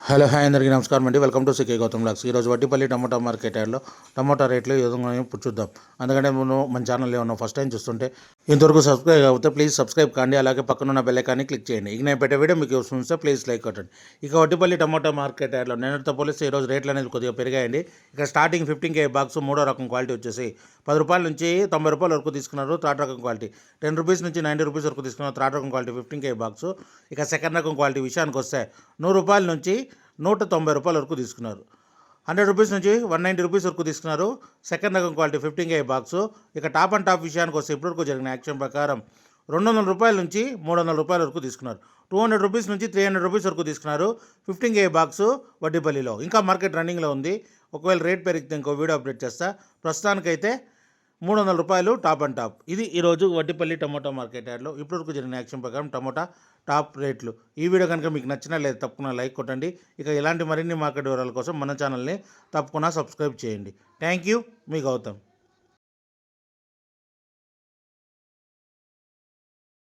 Hello hi అందరికీ నమస్కారం అండి. Welcome to C K Gautam vlogs. ఈరోజు వడ్డిపల్లి టమాటా మార్కెట్ యార్డ్లో టమాటా రేట్లు ఈ విధంగా చూద్దాం. అందుకంటే మనం మన ఛానల్ ఏమన్నా ఫస్ట్ టైం చూస్తుంటే ఇంతవరకు సబ్స్క్రైబ్ అవుతే ప్లీజ్ సబ్స్క్రైబ్ కాండి. అలాగే పక్కన ఉన్న బెల్ ఐకాన్ని క్లిక్ చేయండి. ఇక నేను పెట్టే వీడియో మీకు వస్తుంటే ప్లీజ్ లైక్ కొట్టండి. ఇక వడ్డిపల్లి టమాటా మార్కెట్ యార్డ్లో నిన్నటితో పోలిస్తే ఈరోజు రేట్లు అనేది కొద్దిగా పెరిగాయండి. ఇక స్టార్టింగ్ 15 బాక్స్ మూడో రకం క్వాలిటీ వచ్చేసి 10 రూపాయల నుంచి 90 రూపాయల వరకు తీసుకున్నారు. థర్డ్ రకం క్వాలిటీ 10 రూపీస్ నుంచి 90 రూపీస్ వరకు తీసుకున్నారు. థర్డ్ రకం క్వాలిటీ 15 బాక్స్. ఇక సెకండ్ రకం క్వాలిటీ విషయానికి వస్తే 100 రూపాయల నుంచి 190 రూపాయల వరకు తీసుకున్నారు. 100 రూపీస్ నుంచి 190 రూపీస్ వరకు తీసుకున్నారు. సెకండ్ రకం క్వాలిటీ 15 బాక్స్. ఇక టాప్ అండ్ టాప్ విషయానికి వస్తే ఇప్పటివరకు జరిగిన యాక్షన్ ప్రకారం 200 రూపాయల నుంచి 300 రూపాయల వరకు తీసుకున్నారు. 200 రూపీస్ నుంచి 300 రూపీస్ వరకు తీసుకున్నారు. 15 బాక్స్ వడ్డిపల్లిలో. ఇంకా మార్కెట్ రన్నింగ్లో ఉంది. ఒకవేళ రేట్ పెరిగితే ఇంకో వీడియో అప్డేట్ చేస్తా. ప్రస్తుతానికైతే 300 రూపాయలు టాప్ అండ్ టాప్. ఇది ఈరోజు వడ్డిపల్లి టమోటా మార్కెట్ యార్డ్లో ఇప్పటివరకు జరిగిన యాక్షన్ ప్రకారం టమోటా టాప్ రేట్లు. ఈ వీడియో కనుక మీకు నచ్చినా లేదా తప్పకుండా లైక్ కొట్టండి. ఇక ఇలాంటి మరిన్ని మార్కెట్ వివరాల కోసం మన ఛానల్ని తప్పకుండా సబ్స్క్రైబ్ చేయండి. థ్యాంక్ యూ, మీ గౌతమ్.